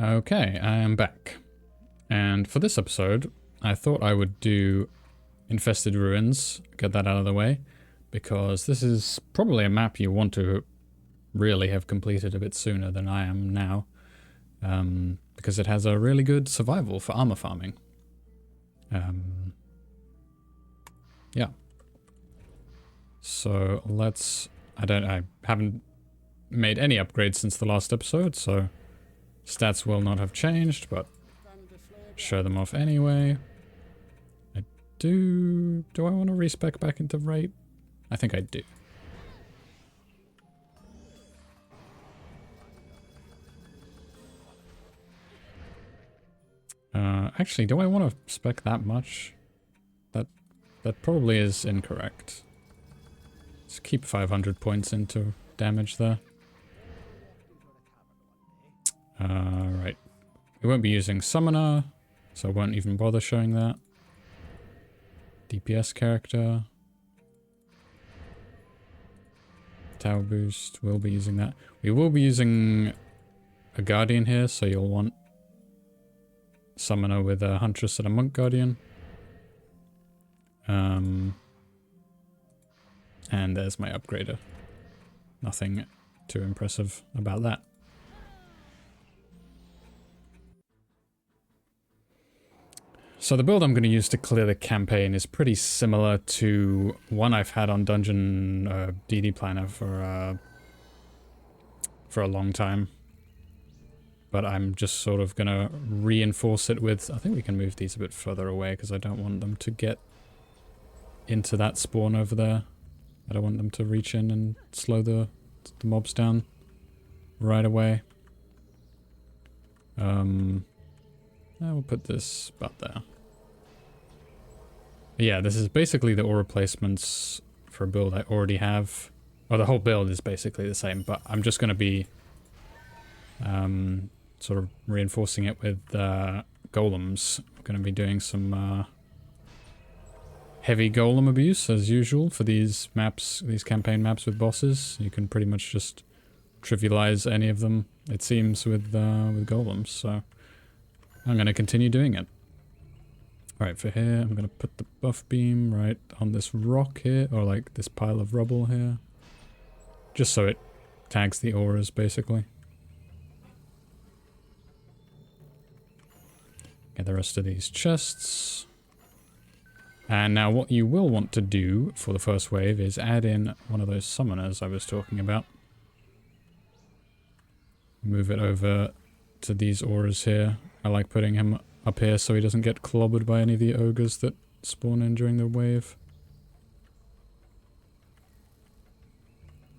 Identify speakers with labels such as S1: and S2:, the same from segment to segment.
S1: Okay, I am back. And for this episode, I thought I would do Infested Ruins, get that out of the way, because this is probably a map you want to really have completed a bit sooner than I am now, because it has a really good survival for armor farming. Yeah. So let's... I haven't made any upgrades since the last episode, so stats will not have changed, but show them off anyway. Do I want to respec back into rate? I think I do. Actually, do I want to spec that much? That probably is incorrect. Let's keep 500 points into damage there. Right. We won't be using Summoner, so I won't even bother showing that. DPS character. Tower boost, we'll be using that. We will be using a Guardian here, so you'll want Summoner with a Huntress and a Monk Guardian. And there's my upgrader. Nothing too impressive about that. So the build I'm going to use to clear the campaign is pretty similar to one I've had on Dungeon DD Planner for a long time. But I'm just sort of going to reinforce it with... I think we can move these a bit further away because I don't want them to get into that spawn over there. I don't want them to reach in and slow the mobs down right away. We'll put this about there. Yeah, this is basically the ore replacements for a build I already have. Well, the whole build is basically the same, but I'm just going to be sort of reinforcing it with golems. I'm going to be doing some heavy golem abuse, as usual, for these maps, these campaign maps with bosses. You can pretty much just trivialize any of them, it seems, with golems, so I'm going to continue doing it. Alright, for here, I'm going to put the buff beam right on this rock here, or like this pile of rubble here. Just so it tags the auras, basically. Get the rest of these chests. And now what you will want to do for the first wave is add in one of those summoners I was talking about. Move it over to these auras here. I like putting him up here so he doesn't get clobbered by any of the ogres that spawn in during the wave.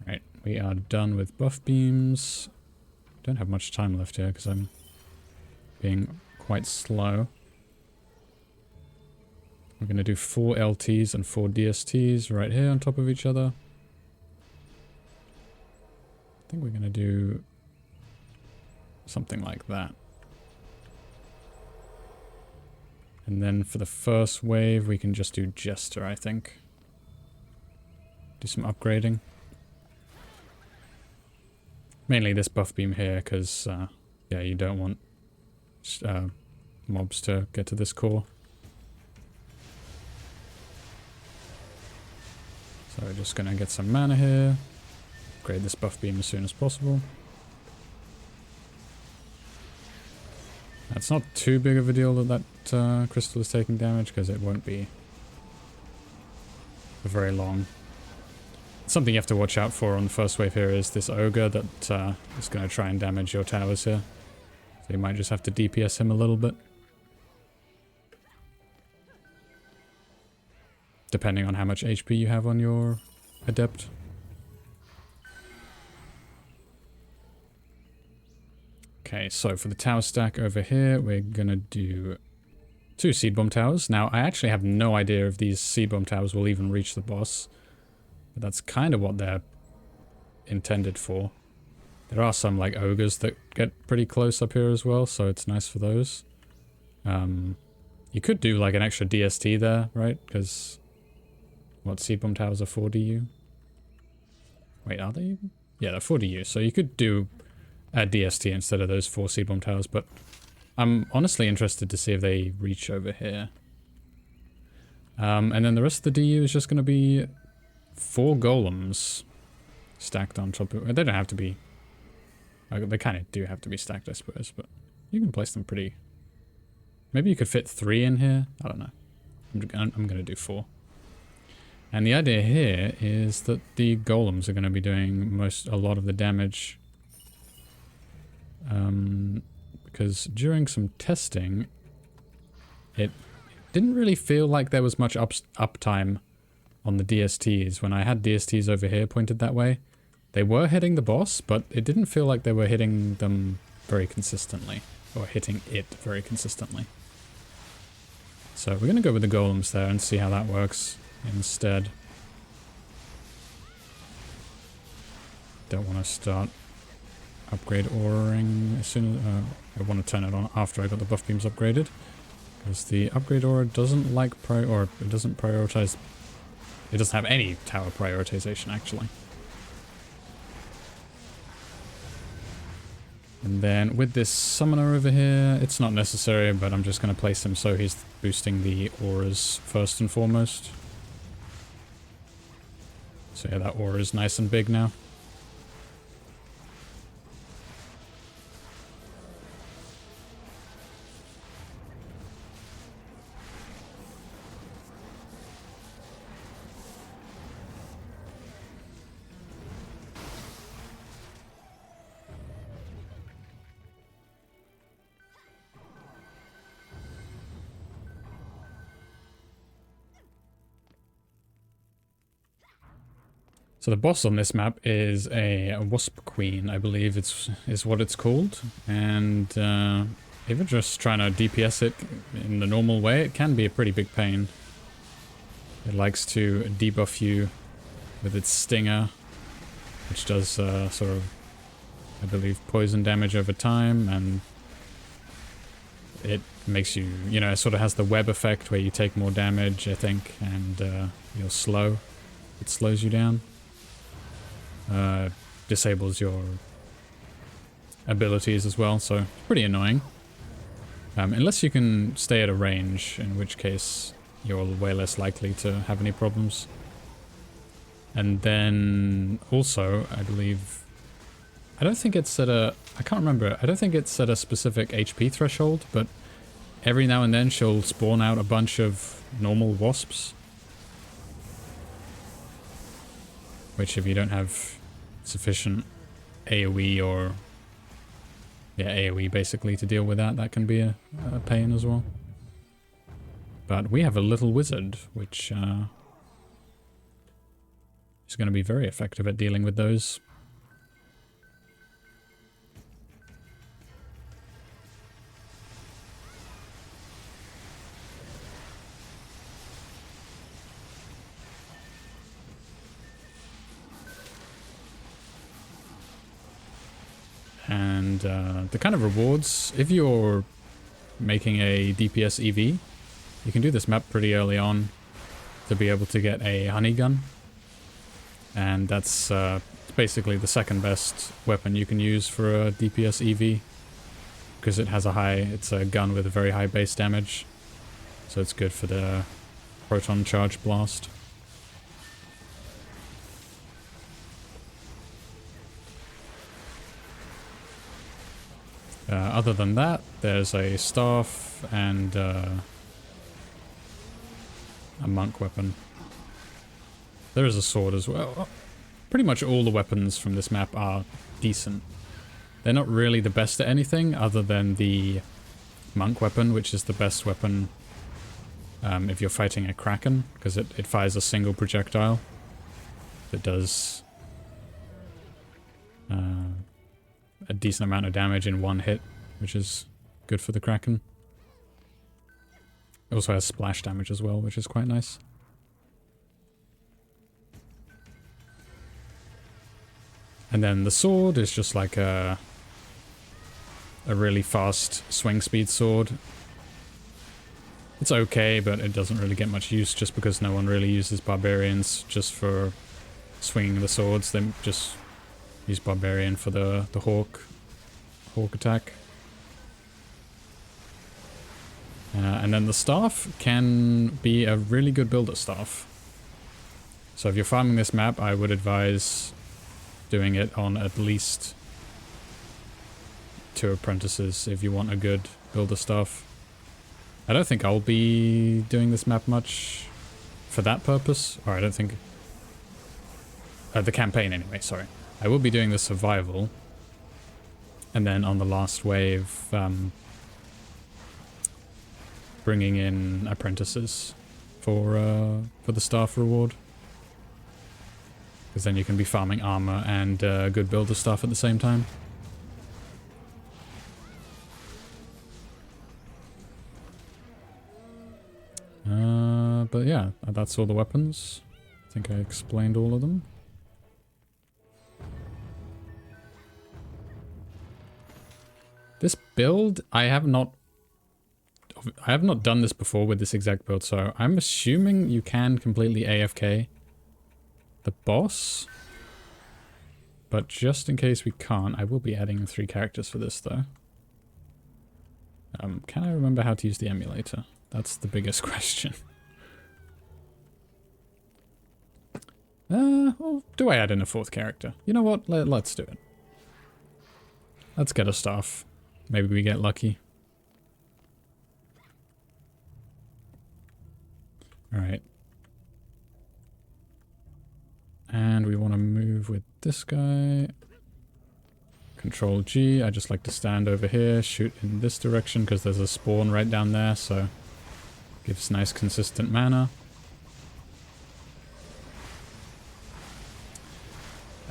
S1: Right, we are done with buff beams. Don't have much time left here because I'm being quite slow. We're going to do 4 LTs and 4 DSTs right here on top of each other. I think we're going to do something like that. And then for the first wave, we can just do Jester, I think. Do some upgrading. Mainly this buff beam here, because, yeah, you don't want mobs to get to this core. So we're just going to get some mana here. Upgrade this buff beam as soon as possible. It's not too big of a deal that crystal is taking damage, because it won't be for very long. Something you have to watch out for on the first wave here is this ogre that is going to try and damage your towers here. So you might just have to DPS him a little bit. Depending on how much HP you have on your adept. Okay, so for the tower stack over here, we're gonna do 2 seed bomb towers. Now, I actually have no idea if these seed bomb towers will even reach the boss. But that's kind of what they're intended for. There are some, like, ogres that get pretty close up here as well, so it's nice for those. You could do, like, an extra DST there, right? Because... what, seed bomb towers are 4DU? Wait, are they even? Yeah, they're 4DU, so you could do DST instead of those 4 seed bomb towers, but I'm honestly interested to see if they reach over here. And then the rest of the DU is just going to be 4 golems stacked on top of... They don't have to be... They kind of do have to be stacked, I suppose, but you can place them pretty... Maybe you could fit 3 in here? I don't know. I'm going to do 4. And the idea here is that the golems are going to be doing a lot of the damage. Because during some testing, it didn't really feel like there was much uptime on the DSTs. When I had DSTs over here pointed that way, they were hitting the boss, but it didn't feel like they were hitting them very consistently, or hitting it very consistently. So we're going to go with the golems there and see how that works instead. Don't want to start upgrade auroring as soon as... I want to turn it on after I got the buff beams upgraded. Because the upgrade aura doesn't like it doesn't prioritize... It doesn't have any tower prioritization, actually. And then with this summoner over here, it's not necessary, but I'm just going to place him so he's boosting the auras first and foremost. So yeah, that aura is nice and big now. So the boss on this map is a Wasp Queen, I believe is what it's called. And if you're just trying to DPS it in the normal way, it can be a pretty big pain. It likes to debuff you with its stinger, which does sort of, I believe, poison damage over time, and it makes you, you know, it sort of has the web effect where you take more damage, I think, and you're slow. It slows you down. Disables your abilities as well, so pretty annoying. Unless you can stay at a range, in which case you're way less likely to have any problems. And then also, I believe, I don't think it's at a, I can't remember, I don't think it's at a specific HP threshold, but every now and then she'll spawn out a bunch of normal wasps. Which, if you don't have sufficient AoE or... yeah, AoE basically to deal with that, that can be a pain as well. But we have a little wizard, which is going to be very effective at dealing with those. And the kind of rewards, if you're making a DPS EV, you can do this map pretty early on to be able to get a honey gun. And that's basically the second best weapon you can use for a DPS EV, because it has it's a gun with a very high base damage, so it's good for the proton charge blast. Other than that, there's a staff and a monk weapon. There is a sword as well. Pretty much all the weapons from this map are decent. They're not really the best at anything other than the monk weapon, which is the best weapon if you're fighting a kraken, because it fires a single projectile that does a decent amount of damage in one hit, which is good for the kraken. It also has splash damage as well, which is quite nice. And then the sword is just like a really fast swing speed sword. It's okay, but it doesn't really get much use just because no one really uses barbarians just for swinging the swords. They just use barbarian for the hawk. Hawk attack. And then the staff can be a really good builder staff. So if you're farming this map, I would advise doing it on at least 2 apprentices if you want a good builder staff. I don't think I'll be doing this map much for that purpose. Or I don't think... the campaign anyway, sorry. I will be doing the survival. And then on the last wave, bringing in apprentices for the staff reward. Because then you can be farming armor and good builder stuff at the same time. But yeah, that's all the weapons. I think I explained all of them. This build, I have not done this before with this exact build, so I'm assuming you can completely AFK the boss. But just in case we can't, I will be adding 3 characters for this though. Can I remember how to use the emulator? That's the biggest question. Or do I add in a 4th character? You know what? Let's do it. Let's get a staff. Maybe we get lucky. Alright. And we want to move with this guy. Control G. I just like to stand over here, shoot in this direction because there's a spawn right down there, so gives nice consistent mana.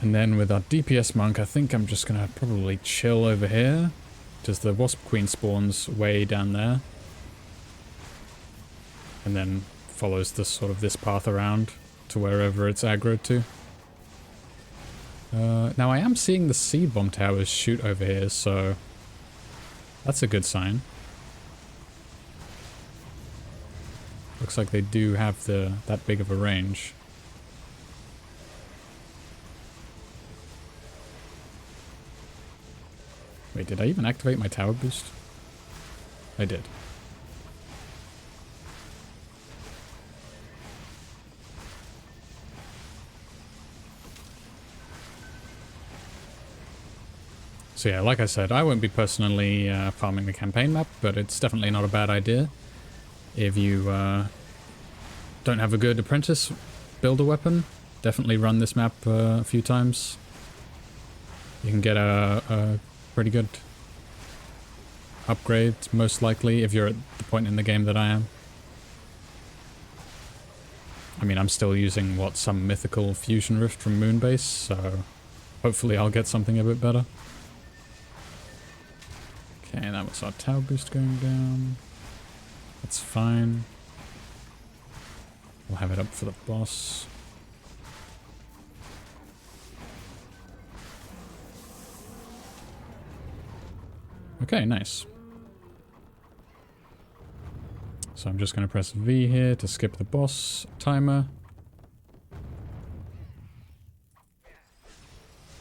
S1: And then with our DPS monk, I think I'm just gonna probably chill over here, because the Wasp Queen spawns way down there. And then follows this sort of this path around to wherever it's aggroed to. Now I am seeing the seed bomb towers shoot over here, so that's a good sign. Looks like they do have that big of a range. Wait, did I even activate my tower boost? I did. So yeah, like I said, I won't be personally farming the campaign map, but it's definitely not a bad idea. If you don't have a good apprentice builder weapon, definitely run this map a few times. You can get a pretty good upgrade, most likely, if you're at the point in the game that I am. I mean, I'm still using, some mythical fusion rift from Moonbase, so hopefully I'll get something a bit better. Okay, that was our tower boost going down. That's fine. We'll have it up for the boss. Okay, nice. So I'm just going to press V here to skip the boss timer.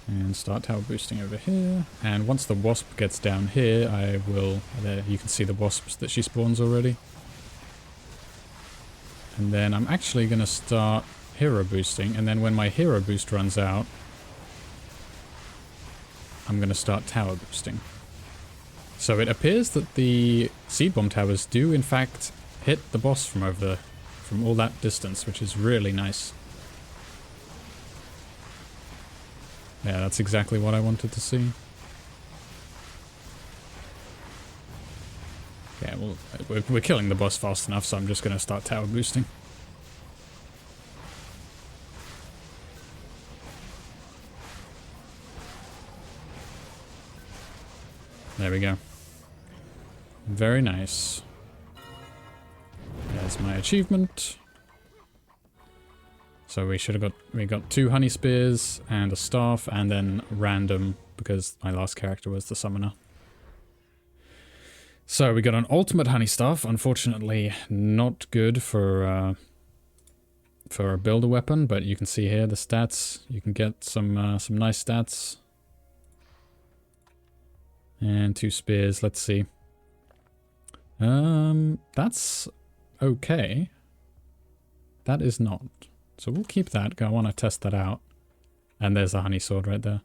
S1: And start tower boosting over here. And once the wasp gets down here, I will... There, you can see the wasps that she spawns already. And then I'm actually going to start hero boosting. And then when my hero boost runs out, I'm going to start tower boosting. So it appears that the seed bomb towers do in fact hit the boss from all that distance, which is really nice. Yeah, that's exactly what I wanted to see. Yeah, well, we're killing the boss fast enough, so I'm just going to start tower boosting. There we go. Very nice. There's my achievement. So we got 2 honey spears and a staff, and then random, because my last character was the summoner. So we got an ultimate honey staff, unfortunately not good for a builder weapon, but you can see here the stats. You can get some nice stats. And 2 spears, let's see. That's okay. That is not. So we'll keep that, I want to test that out. And there's a honey sword right there.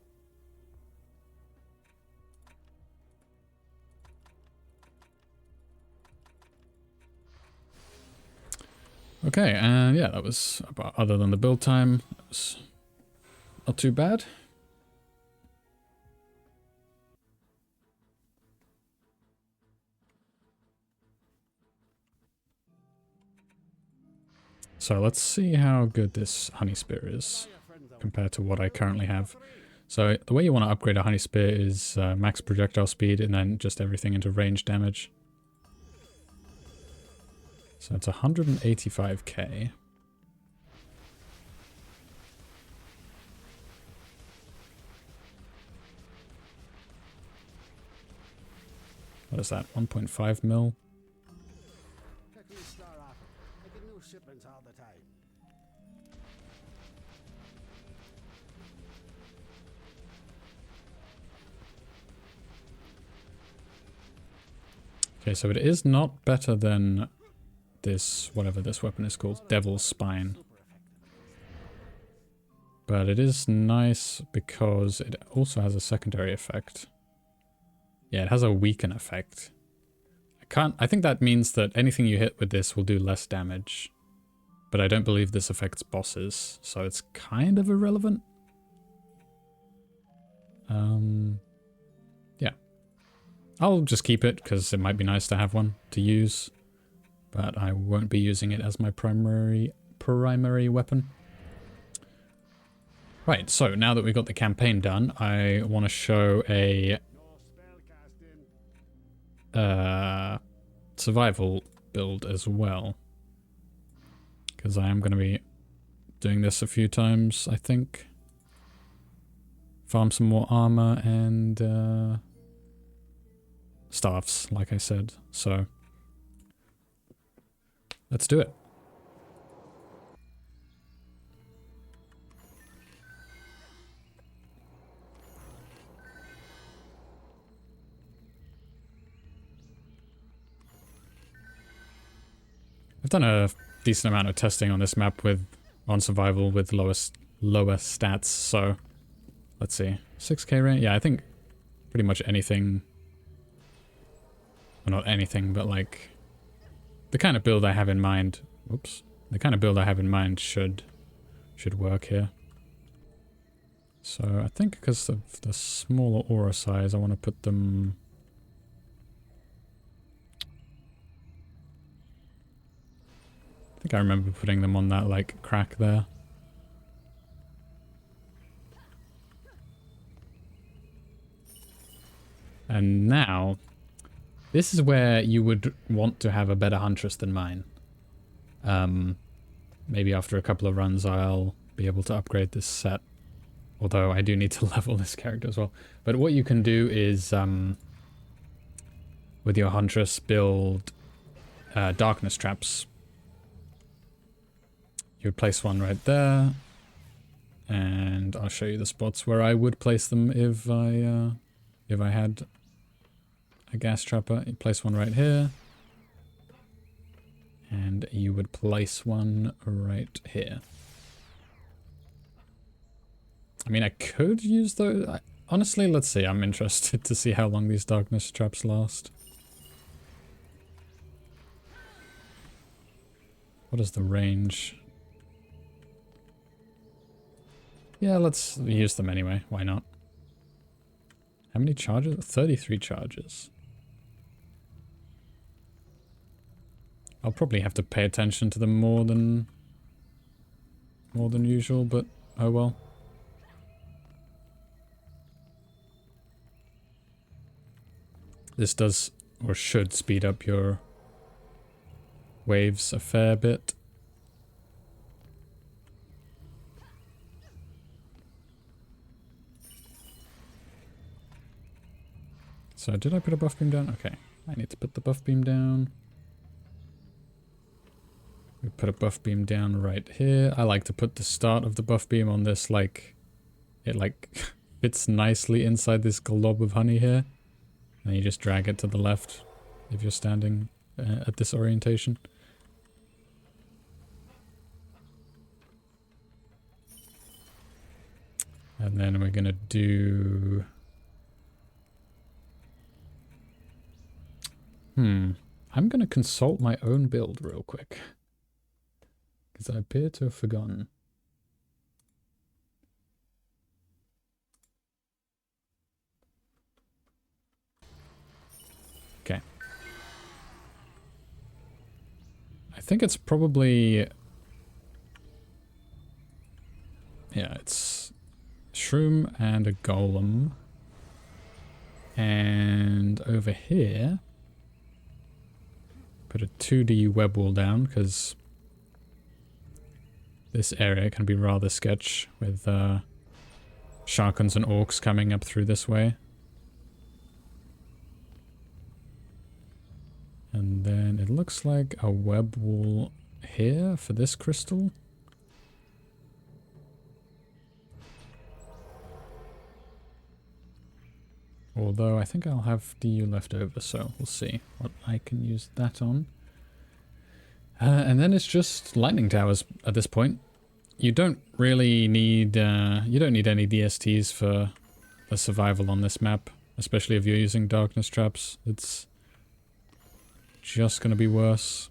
S1: Okay, and yeah, that was about, other than the build time, it was not too bad. So let's see how good this honey spear is compared to what I currently have. So the way you want to upgrade a honey spear is max projectile speed and then just everything into range damage. So it's 185k. What is that? 1.5 mil? Okay, so it is not better than this, whatever this weapon is called, Devil's Spine. But it is nice because it also has a secondary effect. Yeah, it has a weaken effect. I think that means that anything you hit with this will do less damage. But I don't believe this affects bosses, so it's kind of irrelevant. Yeah. I'll just keep it because it might be nice to have one to use. But I won't be using it as my primary weapon. Right, so now that we've got the campaign done, I want to show a survival build as well. Because I am going to be doing this a few times, I think. Farm some more armor and staffs, like I said. So let's do it. I've done a decent amount of testing on this map on survival with lower stats, so let's see. 6k range? Yeah, I think pretty much anything. Well, not anything, but like the kind of build I have in mind. Whoops. The kind of build I have in mind should work here. So I think because of the smaller aura size, I want to put them. I think I remember putting them on that like crack there. And now, this is where you would want to have a better huntress than mine. Maybe after a couple of runs I'll be able to upgrade this set. Although I do need to level this character as well. But what you can do is, with your huntress, build darkness traps. You would place one right there. And I'll show you the spots where I would place them if I had a gas trapper. You place one right here. And you would place one right here. I mean, I could use those. Honestly, let's see. I'm interested to see how long these darkness traps last. What is the range? Yeah, let's use them anyway. Why not? How many charges? 33 charges. I'll probably have to pay attention to them more than usual, but oh well. This does, or should, speed up your waves a fair bit. So did I put a buff beam down? Okay, I need to put the buff beam down. We put a buff beam down right here. I like to put the start of the buff beam on this, like, it like fits nicely inside this glob of honey here. And you just drag it to the left if you're standing at this orientation. And then we're gonna do... I'm gonna consult my own build real quick. Because I appear to have forgotten. Okay. I think it's probably... Yeah, it's shroom and a golem. And over here, put a 2D web wall down, because this area can be rather sketch with Sharkans and Orcs coming up through this way. And then it looks like a web wall here for this crystal. Although I think I'll have DU left over, so we'll see what I can use that on. And then it's just lightning towers at this point. You don't really need, you don't need any DSTs for the survival on this map, especially if you're using darkness traps. It's just gonna be worse.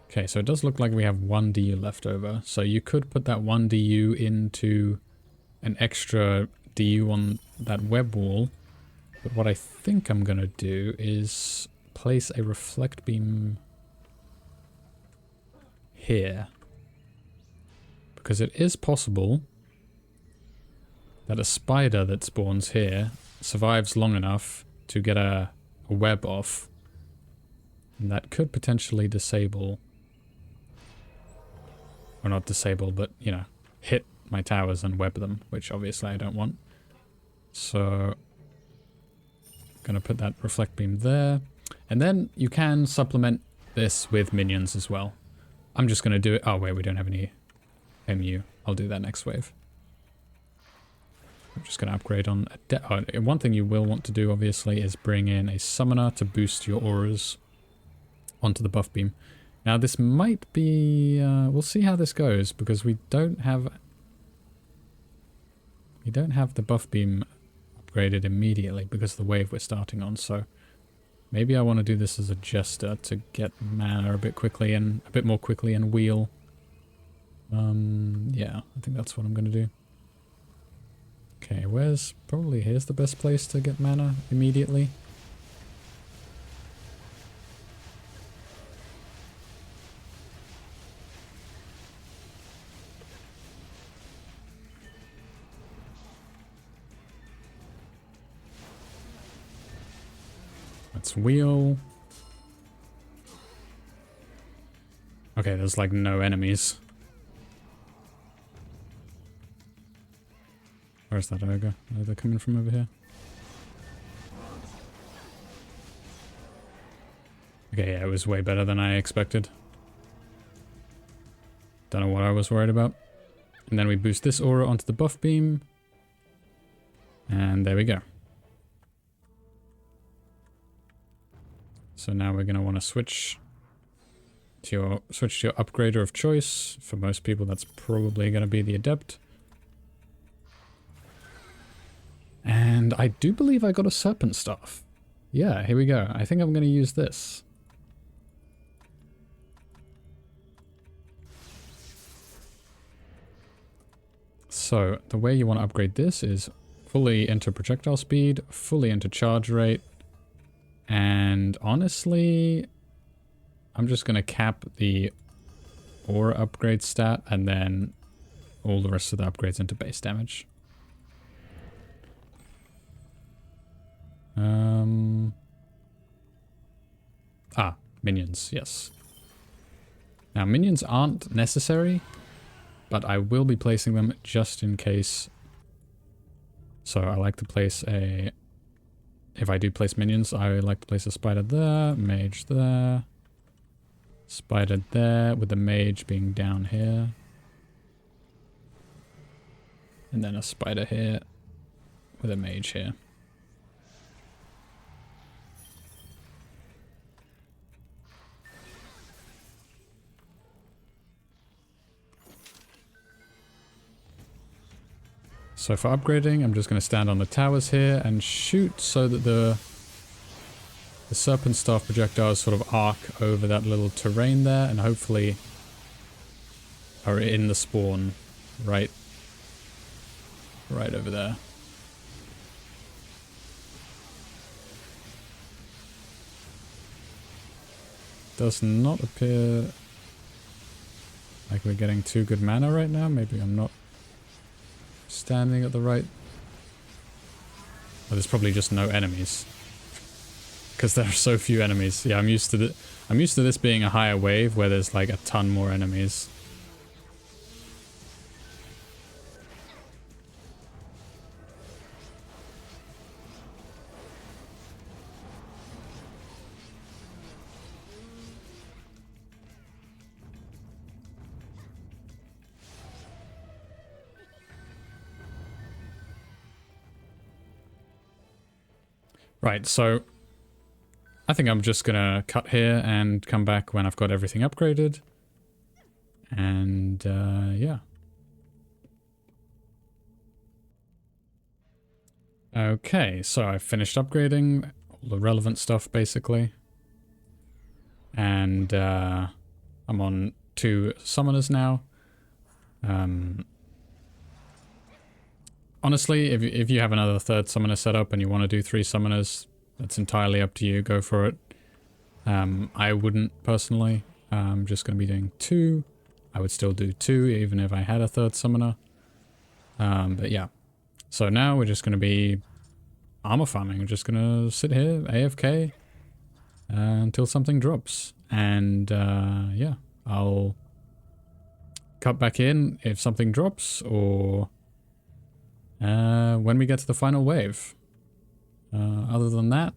S1: Okay, so it does look like we have 1 DU left over. So you could put that 1 DU into an extra DU on that web wall. But what I think I'm gonna do is place a reflect beam here. Because it is possible that a spider that spawns here survives long enough to get a web off. And that could potentially disable... Or not disable, but, you know, hit my towers and web them, which obviously I don't want. So, gonna put that reflect beam there. And then you can supplement this with minions as well. I'm just gonna do it. Oh, wait, we don't have any MU. I'll do that next wave. I'm just gonna upgrade on... one thing you will want to do, obviously, is bring in a summoner to boost your auras onto the buff beam. Now this might be, we'll see how this goes, because we don't have the buff beam upgraded immediately because of the wave we're starting on, so maybe I want to do this as a jester to get mana a bit quickly and a bit more quickly and wheel. Yeah, I think that's what I'm going to do. Okay, here's the best place to get mana immediately. Let's wheel. Okay, there's like no enemies. Where's that ogre? Are they coming from over here? Okay, yeah, it was way better than I expected. Don't know what I was worried about. And then we boost this aura onto the buff beam. And there we go. So now we're going to want to switch to your upgrader of choice. For most people, that's probably going to be the Adept. And I do believe I got a Serpent Staff. Yeah, here we go. I think I'm going to use this. So the way you want to upgrade this is fully into projectile speed, fully into charge rate, and honestly, I'm just going to cap the aura upgrade stat and then all the rest of the upgrades into base damage. Minions, yes. Now, minions aren't necessary, but I will be placing them just in case. So I like to place a if I do place minions, I like to place a spider there, mage there, spider there, with the mage being down here. And then a spider here, with a mage here. So for upgrading, I'm just going to stand on the towers here and shoot so that the serpent staff projectiles sort of arc over that little terrain there and hopefully are in the spawn right over there. Does not appear like we're getting too good mana right now. Maybe I'm not standing at the right... Oh, there's probably just no enemies. Because there are so few enemies. Yeah, I'm used to this being a higher wave where there's like a ton more enemies. Right, so I think I'm just gonna cut here and come back when I've got everything upgraded. And yeah. Okay, so I've finished upgrading all the relevant stuff basically. And I'm on 2 summoners now. Honestly, if you have another 3rd summoner set up and you want to do 3 summoners, that's entirely up to you. Go for it. I wouldn't personally. I'm just going to be doing 2. I would still do 2 even if I had a 3rd summoner. But yeah. So now we're just going to be armor farming. We're just going to sit here, AFK, until something drops. And yeah, I'll cut back in if something drops or... when we get to the final wave. Other than that,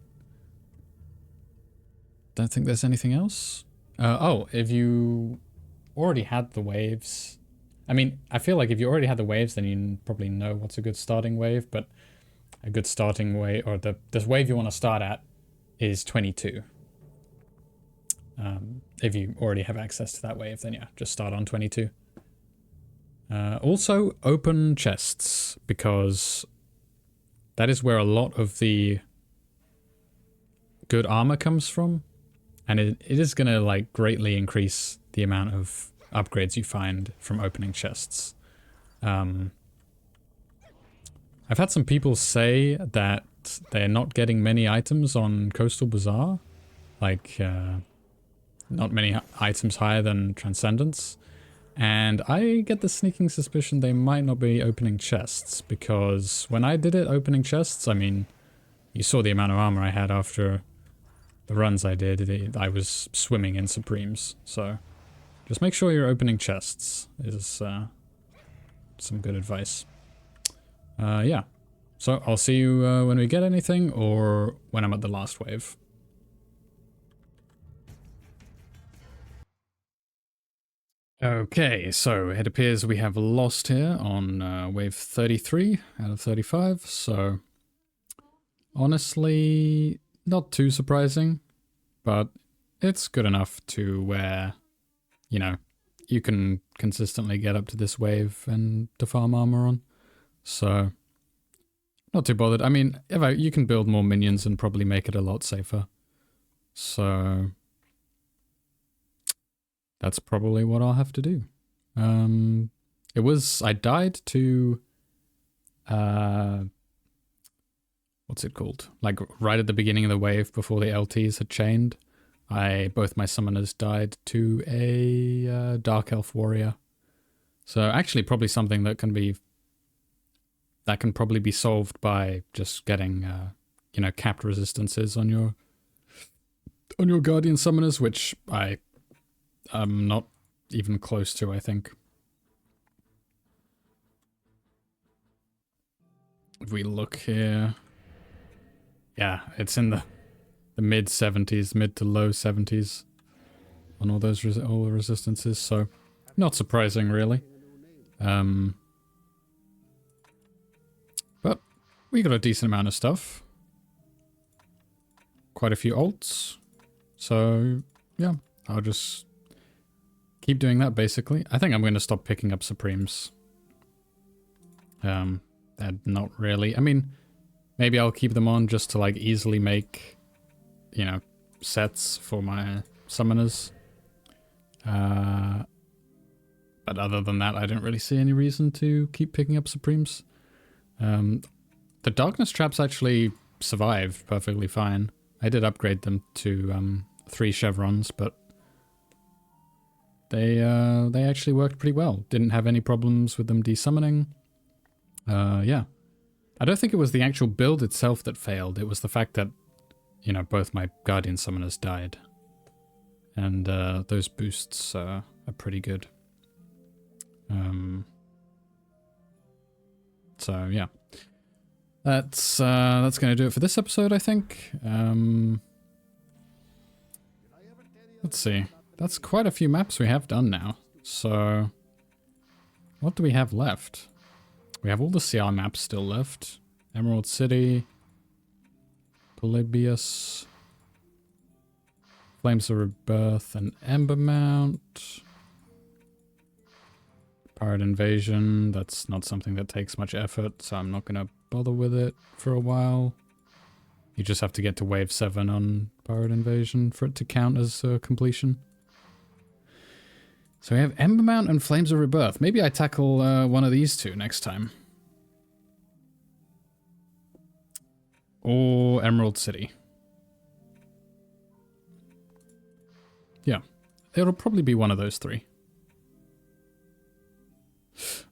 S1: don't think there's anything else. Oh, if you already had the waves... I mean, I feel like if you already had the waves, then you probably know what's a good starting wave, but a good starting wave, or the wave you want to start at, is 22. If you already have access to that wave, then yeah, just start on 22. Also, open chests, because that is where a lot of the good armor comes from, and it is going to like greatly increase the amount of upgrades you find from opening chests. I've had some people say that they're not getting many items on Coastal Bazaar, like not many items higher than Transcendence. And I get the sneaking suspicion they might not be opening chests, because when I did it opening chests, I mean, you saw the amount of armor I had after the runs I did. I was swimming in Supremes, so just make sure you're opening chests is some good advice. Yeah, so I'll see you when we get anything or when I'm at the last wave. Okay, so it appears we have lost here on wave 33 out of 35, so honestly, not too surprising, but it's good enough to where, you know, you can consistently get up to this wave and to farm armor on, so not too bothered. I mean, you can build more minions and probably make it a lot safer, so... that's probably what I'll have to do. I died to, what's it called? Like right at the beginning of the wave before the LTs had chained. Both my summoners died to a Dark Elf Warrior. So actually probably something that can probably be solved by just getting, you know, capped resistances on your Guardian Summoners, which I'm not even close to, I think. If we look here... yeah, it's in the mid 70s, mid to low 70s on all those all the resistances, so not surprising really. But we got a decent amount of stuff. Quite a few alts. So yeah, I'll just keep doing that basically. I think I'm going to stop picking up Supremes. Not really. I mean, maybe I'll keep them on just to like easily make, you know, sets for my summoners. But other than that, I don't really see any reason to keep picking up Supremes. The Darkness Traps actually survived perfectly fine. I did upgrade them to 3 chevrons, but they actually worked pretty well. Didn't have any problems with them desummoning. Yeah. I don't think it was the actual build itself that failed. It was the fact that, you know, both my Guardian Summoners died. And those boosts are pretty good. So, yeah. That's going to do it for this episode, I think. Let's see. That's quite a few maps we have done now. So, what do we have left? We have all the CR maps still left. Emerald City, Polybius, Flames of Rebirth, and Ember Mount. Pirate Invasion, that's not something that takes much effort, so I'm not going to bother with it for a while. You just have to get to wave 7 on Pirate Invasion for it to count as completion. So we have Ember Mount and Flames of Rebirth. Maybe I tackle one of these two next time. Or Emerald City. Yeah, it'll probably be one of those 3.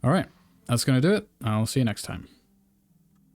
S1: Alright, that's going to do it. I'll see you next time.